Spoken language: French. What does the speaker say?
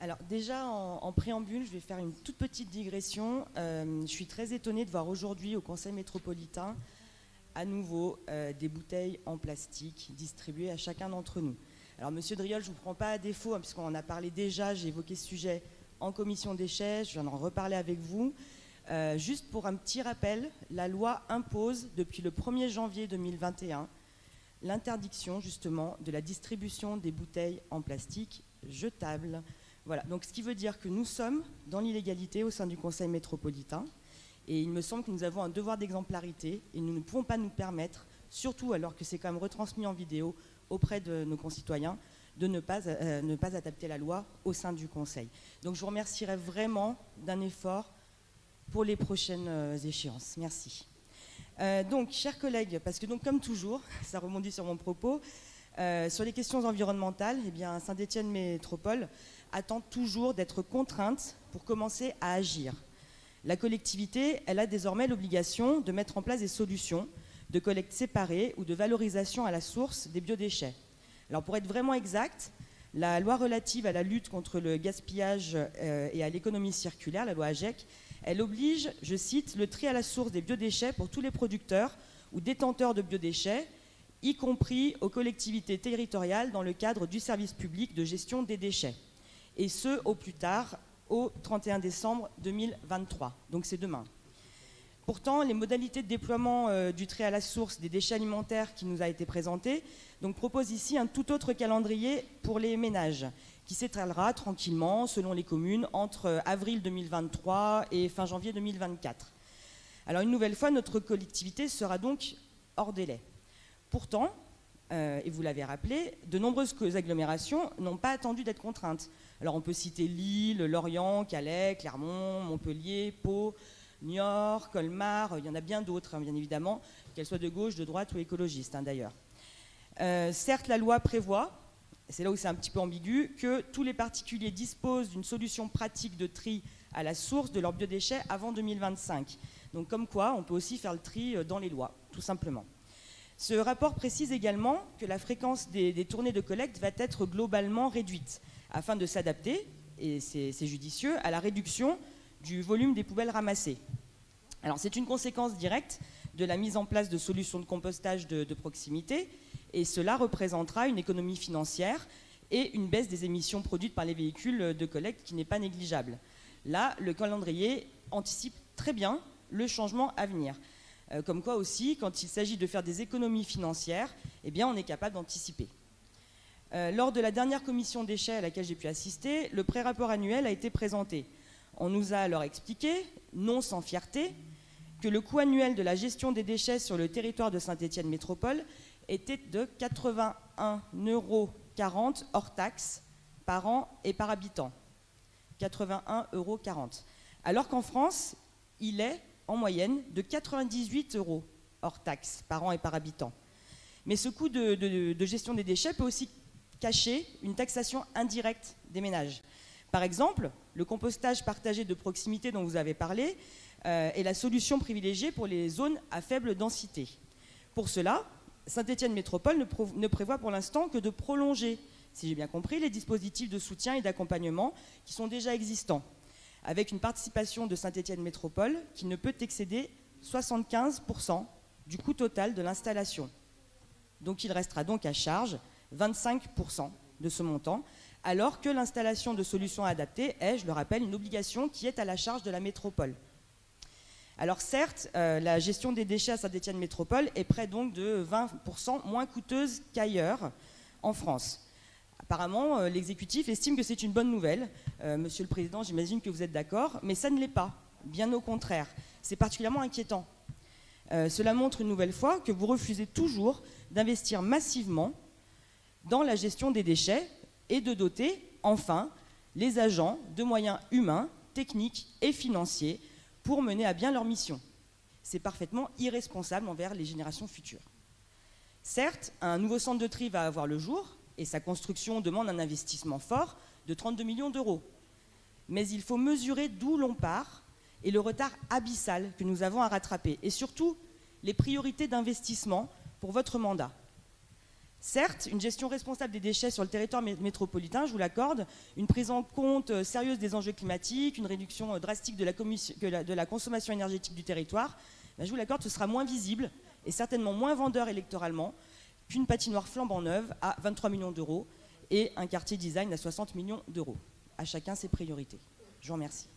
Alors déjà, en préambule, je vais faire une toute petite digression. Je suis très étonnée de voir aujourd'hui au Conseil métropolitain, à nouveau, des bouteilles en plastique distribuées à chacun d'entre nous. Alors Monsieur Driol, je ne vous prends pas à défaut, hein, puisqu'on en a parlé déjà, j'ai évoqué ce sujet en commission déchets, je viens d'en reparler avec vous. Juste pour un petit rappel, la loi impose depuis le 1er janvier 2021 l'interdiction justement de la distribution des bouteilles en plastique jetables. Voilà, donc ce qui veut dire que nous sommes dans l'illégalité au sein du Conseil métropolitain et il me semble que nous avons un devoir d'exemplarité et nous ne pouvons pas nous permettre, surtout alors que c'est quand même retransmis en vidéo auprès de nos concitoyens, de ne pas adapter la loi au sein du Conseil. Donc je vous remercierai vraiment d'un effort pour les prochaines échéances. Merci. Donc, chers collègues, parce que donc, comme toujours, ça rebondit sur mon propos, sur les questions environnementales, eh bien, Saint-Étienne Métropole attend toujours d'être contrainte pour commencer à agir. La collectivité, elle a désormais l'obligation de mettre en place des solutions de collecte séparée ou de valorisation à la source des biodéchets. Alors, pour être vraiment exact, la loi relative à la lutte contre le gaspillage et à l'économie circulaire, la loi AGEC, elle oblige, je cite, le tri à la source des biodéchets pour tous les producteurs ou détenteurs de biodéchets, y compris aux collectivités territoriales dans le cadre du service public de gestion des déchets. Et ce, au plus tard, au 31 décembre 2023. Donc c'est demain. Pourtant, les modalités de déploiement du tri à la source des déchets alimentaires qui nous a été présenté proposent ici un tout autre calendrier pour les ménages, qui s'étalera tranquillement, selon les communes, entre avril 2023 et fin janvier 2024. Alors une nouvelle fois, notre collectivité sera donc hors délai. Pourtant, et vous l'avez rappelé, de nombreuses agglomérations n'ont pas attendu d'être contraintes. Alors on peut citer Lille, Lorient, Calais, Clermont, Montpellier, Pau, Niort, Colmar, il y en a bien d'autres, hein, bien évidemment, qu'elles soient de gauche, de droite ou écologistes, hein, d'ailleurs. Certes, la loi prévoit, c'est là où c'est un petit peu ambigu, que tous les particuliers disposent d'une solution pratique de tri à la source de leurs biodéchets avant 2025. Donc comme quoi, on peut aussi faire le tri dans les lois, tout simplement. Ce rapport précise également que la fréquence des tournées de collecte va être globalement réduite, afin de s'adapter, et c'est judicieux, à la réduction du volume des poubelles ramassées. Alors c'est une conséquence directe de la mise en place de solutions de compostage de proximité, et cela représentera une économie financière et une baisse des émissions produites par les véhicules de collecte qui n'est pas négligeable. Là, le calendrier anticipe très bien le changement à venir. Comme quoi aussi, quand il s'agit de faire des économies financières, eh bien, on est capable d'anticiper. Lors de la dernière commission déchets à laquelle j'ai pu assister, le pré-rapport annuel a été présenté. On nous a alors expliqué, non sans fierté, que le coût annuel de la gestion des déchets sur le territoire de Saint-Étienne Métropole était de 81,40 € hors taxes par an et par habitant. 81,40 €. Alors qu'en France, il est en moyenne de 98 € hors taxes par an et par habitant. Mais ce coût de gestion des déchets peut aussi cacher une taxation indirecte des ménages. Par exemple, le compostage partagé de proximité dont vous avez parlé est la solution privilégiée pour les zones à faible densité. Pour cela, Saint-Étienne Métropole ne prévoit pour l'instant que de prolonger, si j'ai bien compris, les dispositifs de soutien et d'accompagnement qui sont déjà existants, avec une participation de Saint-Étienne Métropole qui ne peut excéder 75% du coût total de l'installation. Donc il restera donc à charge 25% de ce montant, alors que l'installation de solutions adaptées est, je le rappelle, une obligation qui est à la charge de la métropole. Alors certes, la gestion des déchets à Saint-Étienne Métropole est près donc de 20% moins coûteuse qu'ailleurs en France. Apparemment, l'exécutif estime que c'est une bonne nouvelle. Monsieur le Président, j'imagine que vous êtes d'accord, mais ça ne l'est pas. Bien au contraire. C'est particulièrement inquiétant. Cela montre une nouvelle fois que vous refusez toujours d'investir massivement dans la gestion des déchets et de doter, enfin, les agents de moyens humains, techniques et financiers pour mener à bien leur mission. C'est parfaitement irresponsable envers les générations futures. Certes, un nouveau centre de tri va avoir le jour et sa construction demande un investissement fort de 32 millions d'euros. Mais il faut mesurer d'où l'on part et le retard abyssal que nous avons à rattraper et surtout les priorités d'investissement pour votre mandat. Certes, une gestion responsable des déchets sur le territoire métropolitain, je vous l'accorde, une prise en compte sérieuse des enjeux climatiques, une réduction drastique de la consommation énergétique du territoire, ben je vous l'accorde, ce sera moins visible et certainement moins vendeur électoralement qu'une patinoire flambant neuve à 23 millions d'euros et un quartier design à 60 millions d'euros. À chacun ses priorités. Je vous remercie.